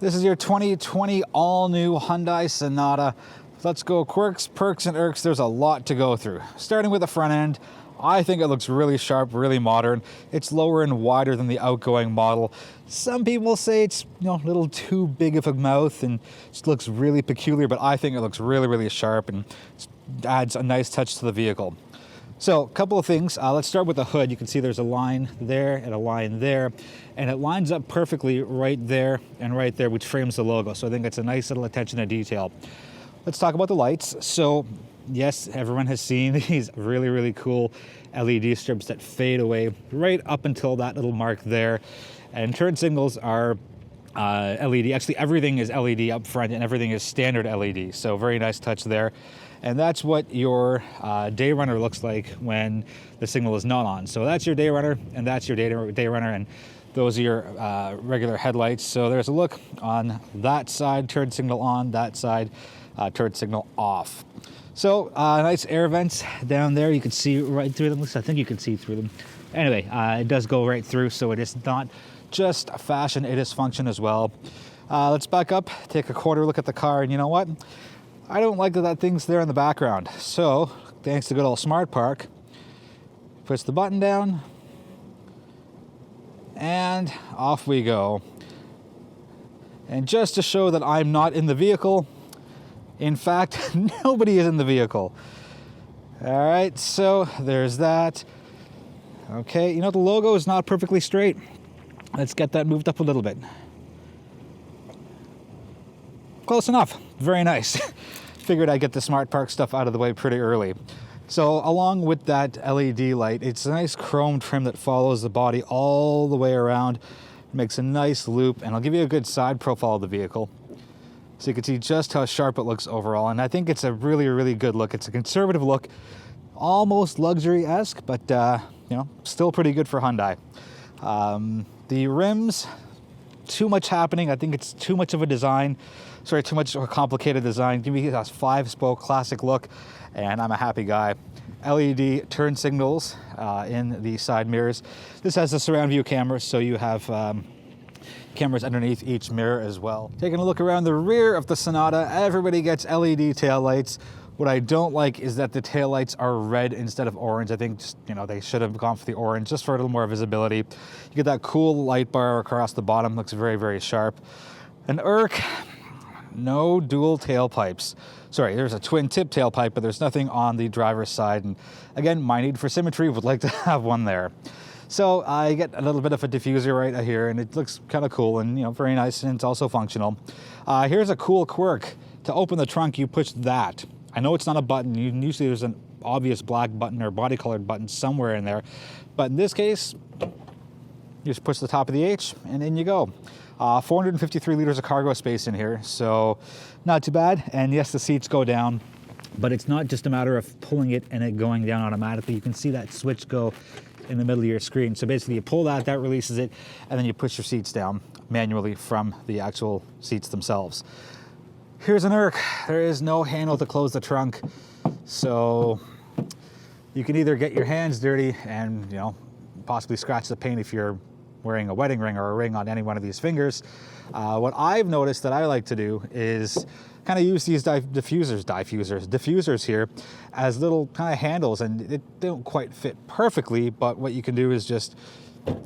This is your 2020 all-new Hyundai Sonata. Let's go Quirks, Perks, and Irks. There's a lot to go through. Starting with the front end, I think it looks really sharp, really modern. It's lower and wider than the outgoing model. Some people say it's a little too big of a mouth and just looks really peculiar, but I think it looks really, really sharp and adds a nice touch to the vehicle. So, a couple of things. Let's start with the hood. You can see there's a line there and a line there, and it lines up perfectly right there and right there, which frames the logo. So I think it's a nice little attention to detail. Let's talk about the lights. So, yes, everyone has seen these really, really cool LED strips that fade away right up until that little mark there. And turn signals are LED. Actually, everything is LED up front and everything is standard LED. So very nice touch there. And that's what your day runner looks like when the signal is not on. So that's your day runner, and that's your day runner, and those are your regular headlights. So there's a look on that side, turn signal on, that side, turn signal off. So nice air vents down there. You can see right through them. At least I think you can see through them. Anyway, it does go right through, so it is not just fashion, it is function as well. Let's back up, take a quarter look at the car, and you know what? I don't like that thing's there in the background. So, thanks to good old Smart Park, push the button down, and off we go. And just to show that I'm not in the vehicle, in fact, nobody is in the vehicle. All right, so there's that. Okay, the logo is not perfectly straight. Let's get that moved up a little bit. Close enough. Very nice. Figured I'd get the Smart Park stuff out of the way pretty early. So along with that LED light, it's a nice chrome trim that follows the body all the way around. It makes a nice loop, and I'll give you a good side profile of the vehicle, so you can see just how sharp it looks overall. And I think it's a really, really good look. It's a conservative look, almost luxury-esque, but still pretty good for Hyundai. The rims, too much happening. I think it's too much of a design. Sorry, too much of a complicated design. Give me a 5-spoke classic look, and I'm a happy guy. LED turn signals in the side mirrors. This has a surround view camera, so you have cameras underneath each mirror as well. Taking a look around the rear of the Sonata, everybody gets LED taillights. What I don't like is that the taillights are red instead of orange. I think they should have gone for the orange just for a little more visibility. You get that cool light bar across the bottom, looks very, very sharp. An Irk, no dual tailpipes. Sorry, there's a twin tip tailpipe, but there's nothing on the driver's side. And again, my need for symmetry would like to have one there. So I get a little bit of a diffuser right here, and it looks kind of cool and very nice, and it's also functional. Here's a cool quirk. To open the trunk, you push that. I know it's not a button. Usually there's an obvious black button or body colored button somewhere in there, but in this case, you just push the top of the H, and in you go. 453 liters of cargo space in here, so not too bad. And yes, the seats go down, but it's not just a matter of pulling it and it going down automatically. You can see that switch go in the middle of your screen. So basically you pull that releases it, and then you push your seats down manually from the actual seats themselves. Here's an Irk. There is no handle to close the trunk, so you can either get your hands dirty and possibly scratch the paint if you're wearing a wedding ring or a ring on any one of these fingers. What I've noticed that I like to do is kind of use these diffusers here as little kind of handles, and they don't quite fit perfectly, but what you can do is just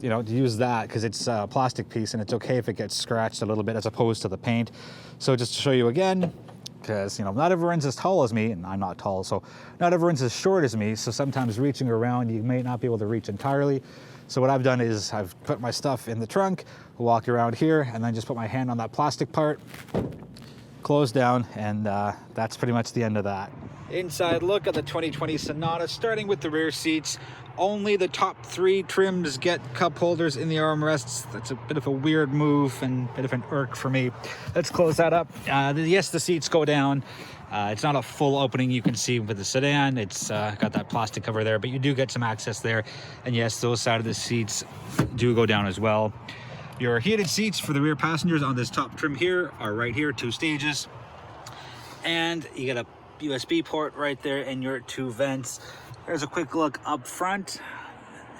use that, because it's a plastic piece and it's okay if it gets scratched a little bit as opposed to the paint. So just to show you again, because not everyone's as tall as me, and I'm not tall, so not everyone's as short as me, so sometimes reaching around you may not be able to reach entirely. So what I've done is I've put my stuff in the trunk, walk around here, and then just put my hand on that plastic part, close down, and that's pretty much the end of that. Inside look at the 2020 Sonata, starting with the rear seats. Only the top 3 trims get cup holders in the armrests. That's a bit of a weird move and a bit of an irk for me. Let's close that up. Yes, the seats go down. It's not a full opening you can see with the sedan. It's got that plastic cover there, but you do get some access there. And yes, those side of the seats do go down as well. Your heated seats for the rear passengers on this top trim here are right here, 2 stages. And you get a USB port right there and your 2 vents. There's a quick look up front.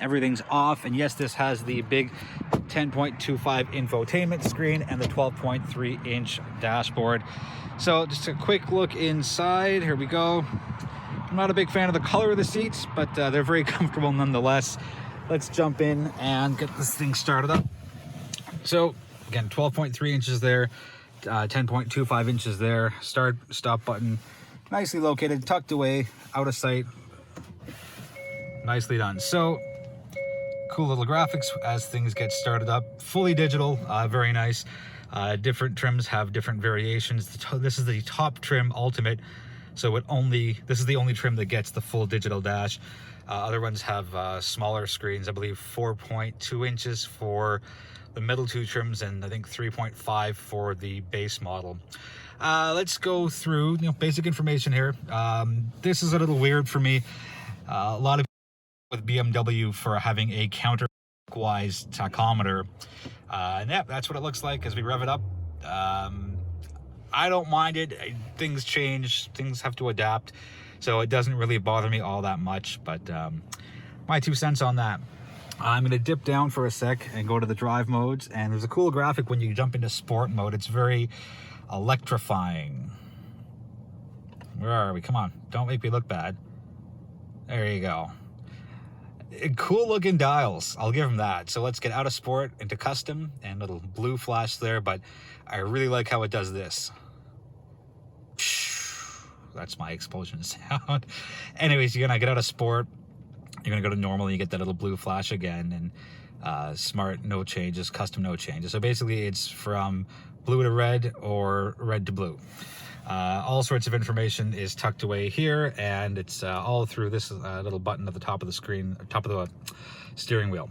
Everything's off, and yes, this has the big 10.25 infotainment screen and the 12.3 inch dashboard. So just a quick look inside. Here we go. I'm not a big fan of the color of the seats, but they're very comfortable nonetheless. Let's jump in and get this thing started up. So again, 12.3 inches there, 10.25 inches there. Start, stop button, nicely located, tucked away, out of sight. Nicely done. So cool little graphics as things get started up. Fully digital, very nice. Different trims have different variations. This is the top trim ultimate, so this is the only trim that gets the full digital dash. Other ones have smaller screens, I believe 4.2 inches for the middle two trims, and I think 3.5 for the base model. Let's go through basic information here. This is a little weird for me. A lot of with BMW for having a counterclockwise tachometer, and yeah, that's what it looks like as we rev it up. I don't mind it. Things change, things have to adapt, so it doesn't really bother me all that much, but my 2 cents on that. I'm going to dip down for a sec and go to the drive modes, and there's a cool graphic when you jump into sport mode. It's very electrifying. Where are we? Come on, don't make me look bad. There you go. Cool looking dials, I'll give them that. So let's get out of sport into custom, and little blue flash there, but I really like how it does this. That's my explosion sound. Anyways, you're gonna get out of sport, you're gonna go to normal, and you get that little blue flash again, and smart, no changes, custom, no changes. So basically it's from blue to red or red to blue. All sorts of information is tucked away here, and it's all through this little button at the top of the screen, top of the steering wheel.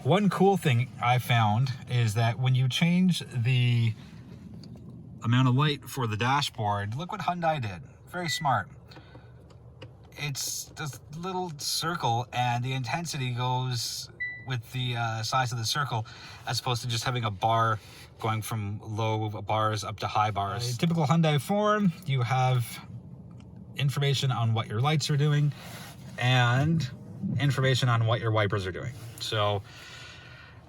One cool thing I found is that when you change the amount of light for the dashboard, look what Hyundai did. Very smart. It's this little circle, and the intensity goes with the size of the circle, as opposed to just having a bar going from low bars up to high bars. In typical Hyundai form, you have information on what your lights are doing and information on what your wipers are doing. So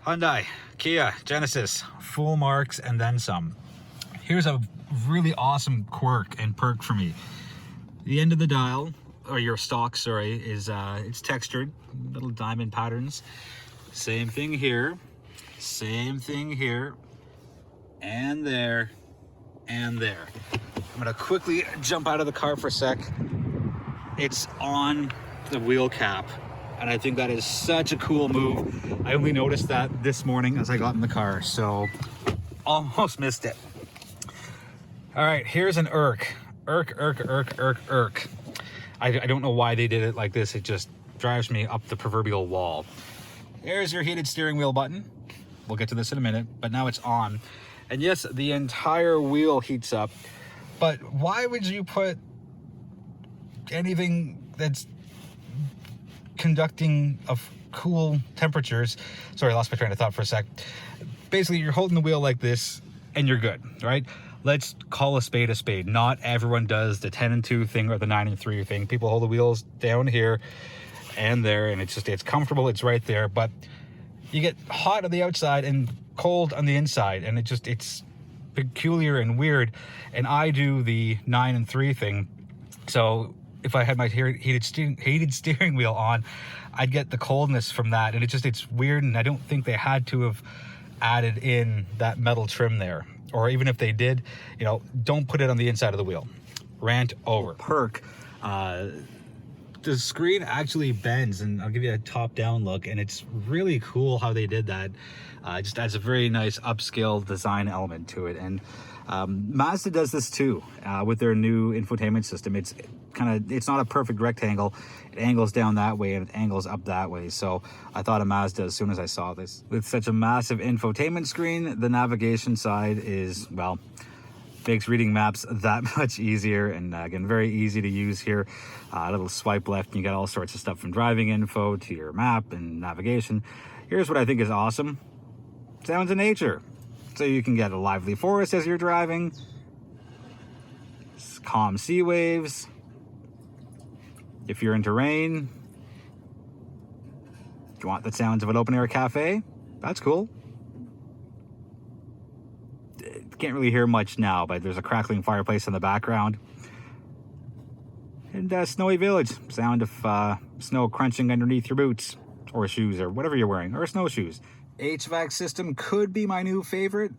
Hyundai, Kia, Genesis, full marks and then some. Here's a really awesome quirk and perk for me. The end of the dial, or your stock, sorry, is it's textured, little diamond patterns. Same thing here, and there, and there. I'm gonna quickly jump out of the car for a sec. It's on the wheel cap, and I think that is such a cool move. I only noticed that this morning as I got in the car, so almost missed it. All right, here's an Irk. Irk. I don't know why they did it like this. It just drives me up the proverbial wall. There's your heated steering wheel button. We'll get to this in a minute, but now it's on. And yes, the entire wheel heats up, but why would you put anything that's conducting of cool temperatures? Sorry, I lost my train of thought for a sec. Basically, you're holding the wheel like this and you're good, right? Let's call a spade a spade. Not everyone does the 10 and 2 thing or the 9 and 3 thing. People hold the wheels down here and there, and it's comfortable, it's right there, but you get hot on the outside and cold on the inside, and it's peculiar and weird. And I do the 9 and 3 thing, so if I had my heated steering wheel on, I'd get the coldness from that, and it's weird. And I don't think they had to have added in that metal trim there, or even if they did, don't put it on the inside of the wheel. Rant over. Perk. The screen actually bends, and I'll give you a top-down look, and it's really cool how they did that. Just adds a very nice upscale design element to it. And Mazda does this too with their new infotainment system. It's not a perfect rectangle. It angles down that way and it angles up that way. So I thought of Mazda as soon as I saw this. With such a massive infotainment screen, the navigation side is, well, makes reading maps that much easier, and again, very easy to use here. A little swipe left and you get all sorts of stuff from driving info to your map and navigation. Here's what I think is awesome: sounds of nature. So you can get a lively forest as you're driving, calm sea waves. If you're into rain, you want the sounds of an open air cafe? That's cool. Can't really hear much now, but there's a crackling fireplace in the background. And Snowy Village, sound of snow crunching underneath your boots or shoes or whatever you're wearing, or snowshoes. HVAC system could be my new favorite.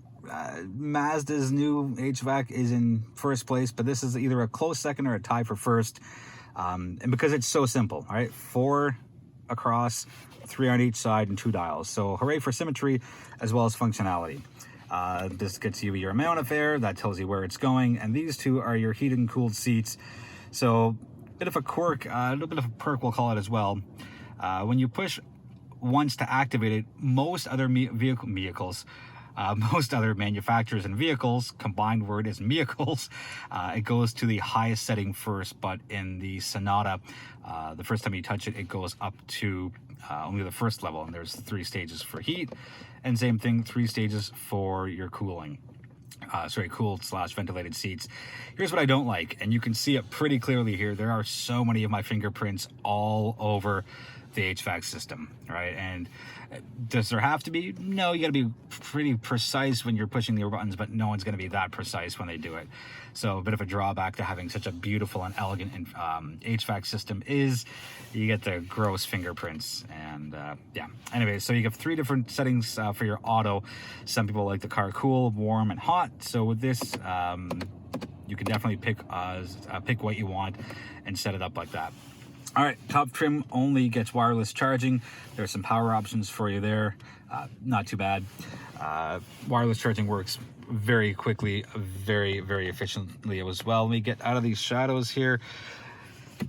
Mazda's new HVAC is in first place, but this is either a close second or a tie for first. And because it's so simple, all right? 4 across, 3 on each side, and 2 dials. So hooray for symmetry as well as functionality. This gets you your amount of air, that tells you where it's going, and these 2 are your heated and cooled seats. So a bit of a quirk, a little bit of a perk we'll call it as well. When you push once to activate it, most other most other manufacturers and vehicles, combined word is vehicles, it goes to the highest setting first, but in the Sonata, the first time you touch it, it goes up to only the first level, and there's 3 stages for heat, and same thing, 3 stages for your cooling. Cooled/ventilated seats. Here's what I don't like, and you can see it pretty clearly here. There are so many of my fingerprints all over the HVAC system, right? And does there have to be? No, you got to be pretty precise when you're pushing the buttons, but no one's going to be that precise when they do it. So a bit of a drawback to having such a beautiful and elegant HVAC system is you get the gross fingerprints. And yeah, anyway, so you have 3 different settings for your auto. Some people like the car cool, warm, and hot. So with this, you can definitely pick what you want and set it up like that. All right, top trim only gets wireless charging. There's some power options for you there. Not too bad. Wireless charging works very quickly, very, very efficiently as well. Let me get out of these shadows here.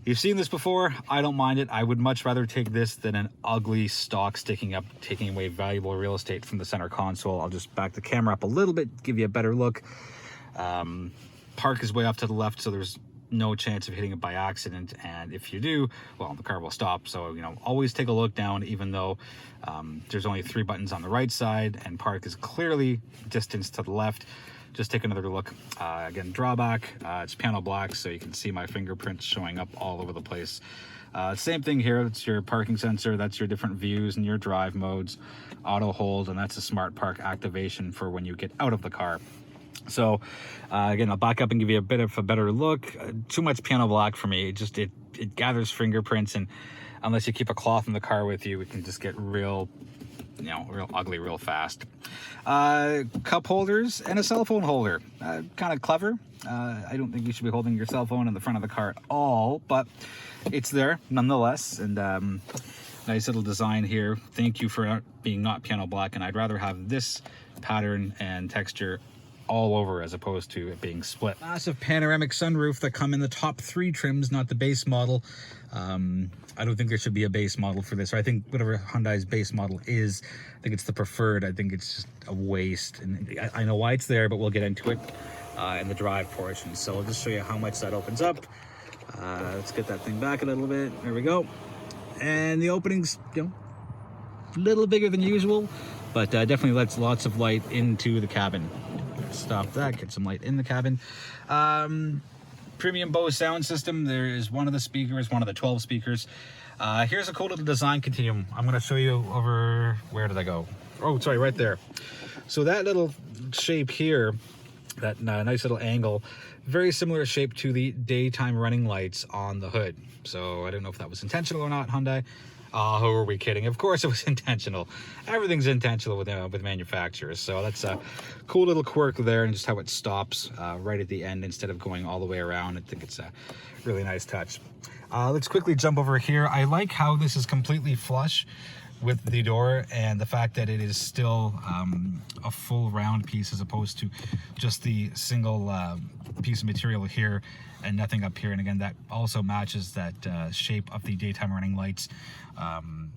You've seen this before. I don't mind it. I would much rather take this than an ugly stock sticking up, taking away valuable real estate from the center console. I'll just back the camera up a little bit, give you a better look. Park is way off to the left, so there's no chance of hitting it by accident, and if you do, well, the car will stop. So, you know, always take a look down, even though there's only 3 buttons on the right side and park is clearly distance to the left. Just take another look. Again, drawback, it's piano black, so you can see my fingerprints showing up all over the place. Same thing here. It's your parking sensor. That's your different views and your drive modes, auto hold, and that's a smart park activation for when you get out of the car. So again, I'll back up and give you a bit of a better look. Too much piano black for me. It gathers fingerprints, and unless you keep a cloth in the car with you, it can just get real ugly real fast. Cup holders and a cell phone holder. Kind of clever. I don't think you should be holding your cell phone in the front of the car at all, but it's there nonetheless. And nice little design here. Thank you for being not piano black, and I'd rather have this pattern and texture all over as opposed to it being split. Massive panoramic sunroof that come in the top 3 trims, not the base model. I don't think there should be a base model for this. Or I think whatever Hyundai's base model is, I think it's the preferred. I think it's just a waste, and I know why it's there, but we'll get into it in the drive portion. So I'll just show you how much that opens up. Let's get that thing back a little bit. There we go. And the opening's, a little bigger than usual, but definitely lets lots of light into the cabin. Stop that, get some light in the cabin. Premium Bose sound system. There is one of the speakers, one of the 12 speakers. Here's a cool little design continuum. I'm going to show you over, where did I go? Oh, sorry, right there. So that little shape here, that nice little angle, very similar shape to the daytime running lights on the hood. So I don't know if that was intentional or not, Hyundai. Oh, who are we kidding? Of course it was intentional. Everything's intentional with manufacturers. So that's a cool little quirk there, and just how it stops right at the end instead of going all the way around. I think it's a really nice touch. Let's quickly jump over here. I like how this is completely flush with the door, and the fact that it is still a full round piece as opposed to just the single piece of material here and nothing up here. And again, that also matches that shape of the daytime running lights on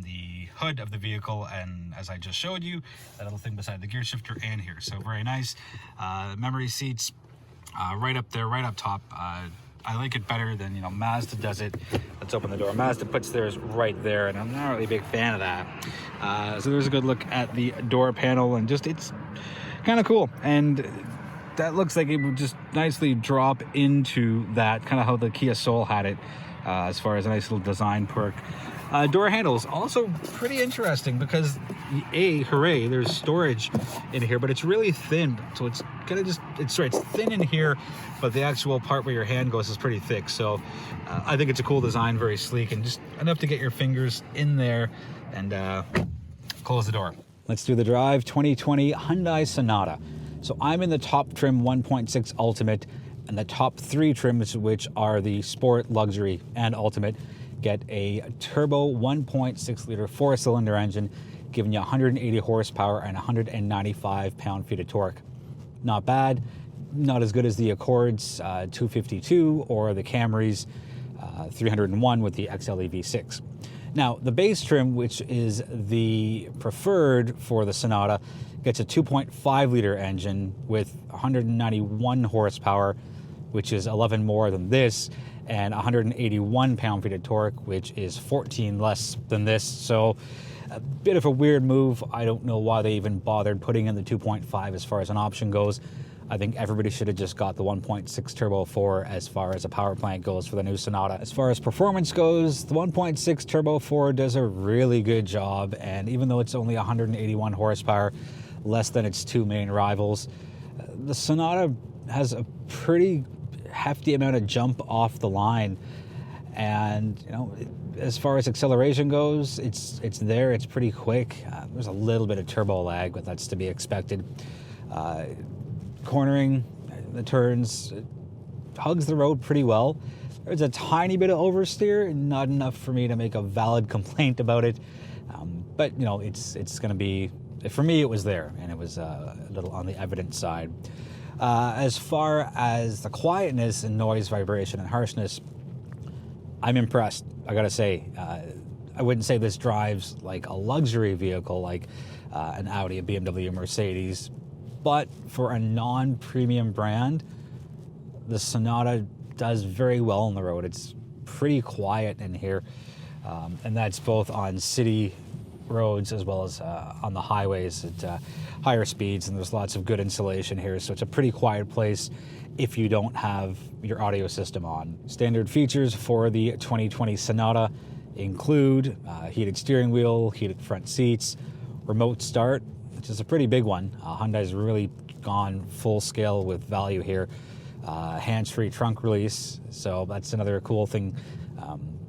the hood of the vehicle, and as I just showed you, that little thing beside the gear shifter and here. So very nice. Memory seats right up there, right up top. I like it better than, Mazda does it. Let's open the door. Mazda puts theirs right there, and I'm not really a big fan of that. So there's a good look at the door panel, and just, it's kind of cool. And that looks like it would just nicely drop into that, kind of how the Kia Soul had it, as far as a nice little design perk. Door handles, also pretty interesting because hooray, there's storage in here, but it's really thin. So it's kind of it's thin in here, but the actual part where your hand goes is pretty thick. So I think it's a cool design, very sleek, and just enough to get your fingers in there and close the door. Let's do the drive. 2020 Hyundai Sonata. So I'm in the top trim 1.6 Ultimate, and the top 3 trims, which are the Sport, Luxury, and Ultimate, get a turbo 1.6 liter 4-cylinder engine, giving you 180 horsepower and 195 pound-feet of torque. Not bad, not as good as the Accord's 252 or the Camry's 301 with the XLE V6. Now, the base trim, which is the preferred for the Sonata, gets a 2.5 liter engine with 191 horsepower, which is 11 more than this, and 181 pound-feet of torque, which is 14 less than this. So a bit of a weird move. I don't know why they even bothered putting in the 2.5 as far as an option goes. I think everybody should have just got the 1.6 Turbo 4 as far as a power plant goes for the new Sonata. As far as performance goes, the 1.6 Turbo 4 does a really good job, and even though it's only 181 horsepower, less than its 2 main rivals, the Sonata has a pretty hefty amount of jump off the line. And you know, as far as acceleration goes, it's there, it's pretty quick. There's a little bit of turbo lag, but that's to be expected. Cornering, the turns, it hugs the road pretty well. There's a tiny bit of oversteer, not enough for me to make a valid complaint about it. But you know, it's going to be, for me it was there, and it was a little on the evident side. As far as the quietness and noise, vibration, and harshness, I'm impressed, I gotta say. I wouldn't say this drives like a luxury vehicle like an Audi, a BMW, a Mercedes, but for a non-premium brand, the Sonata does very well on the road. It's pretty quiet in here, and that's both on city roads as well as on the highways at higher speeds, and there's lots of good insulation here, so it's a pretty quiet place if you don't have your audio system on. Standard features for the 2020 Sonata include heated steering wheel, heated front seats, remote start, which is a pretty big one. Hyundai's really gone full scale with value here. Hands-free trunk release, so that's another cool thing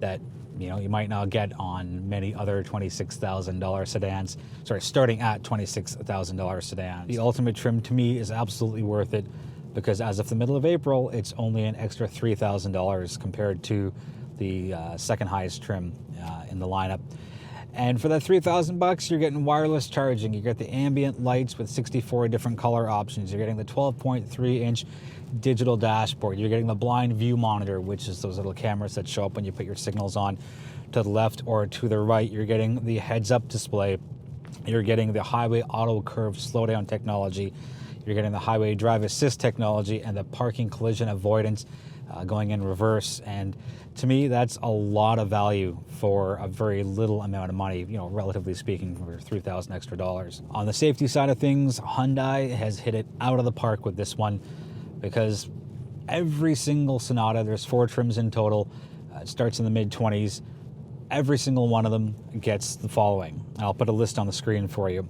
that you might not get on many other $26,000 sedans. Sorry, starting at $26,000 sedans. The Ultimate trim to me is absolutely worth it because as of the middle of April, it's only an extra $3,000 compared to the second highest trim in the lineup. And for that $3,000, you're getting wireless charging. You get the ambient lights with 64 different color options. You're getting the 12.3-inch digital dashboard. You're getting the blind view monitor, which is those little cameras that show up when you put your signals on to the left or to the right. You're getting the heads-up display. You're getting the highway auto curve slowdown technology. You're getting the highway drive assist technology and the parking collision avoidance going in reverse. And to me, that's a lot of value for a very little amount of money, relatively speaking, for $3,000 extra dollars. On the safety side of things, Hyundai has hit it out of the park with this one because every single Sonata, there's 4 trims in total, it starts in the mid-20s, every single one of them gets the following. I'll put a list on the screen for you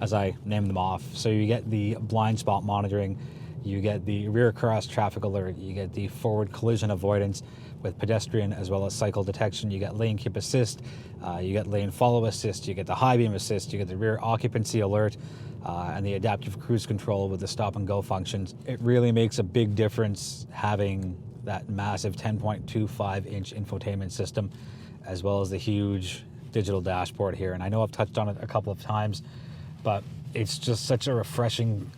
as I name them off. So you get the blind spot monitoring, you get the rear cross traffic alert, you get the forward collision avoidance with pedestrian as well as cycle detection, you get lane keep assist, you get lane follow assist, you get the high beam assist, you get the rear occupancy alert, and the adaptive cruise control with the stop and go functions. It really makes a big difference having that massive 10.25-inch infotainment system as well as the huge digital dashboard here. And I know I've touched on it a couple of times, but it's just such a refreshing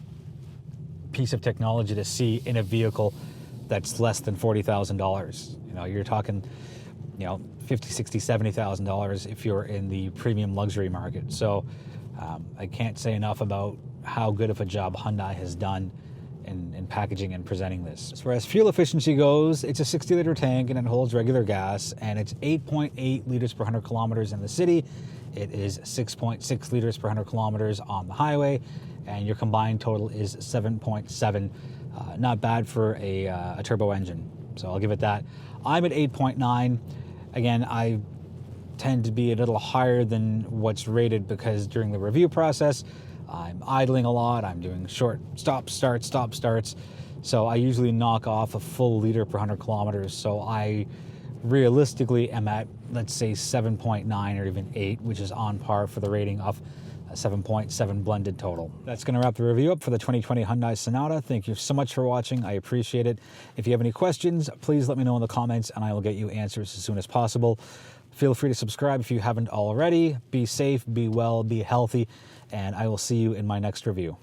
piece of technology to see in a vehicle that's less than $40,000. You're talking, $50,000, $60,000, $70,000 if you're in the premium luxury market. So I can't say enough about how good of a job Hyundai has done in packaging and presenting this. As far as fuel efficiency goes, it's a 60-liter tank and it holds regular gas, and it's 8.8 liters per 100 kilometers in the city. It is 6.6 liters per 100 kilometers on the highway, and your combined total is 7.7. Not bad for a turbo engine, so I'll give it that. I'm at 8.9. Again, I tend to be a little higher than what's rated because during the review process, I'm idling a lot, I'm doing short stop starts. So I usually knock off a full liter per 100 kilometers. So I realistically am at, let's say, 7.9 or even 8, which is on par for the rating of 7.7 blended total. That's going to wrap the review up for the 2020 Hyundai Sonata. Thank you so much for watching. I appreciate it. If you have any questions, please let me know in the comments and I will get you answers as soon as possible. Feel free to subscribe if you haven't already. Be safe, be well, be healthy, and I will see you in my next review.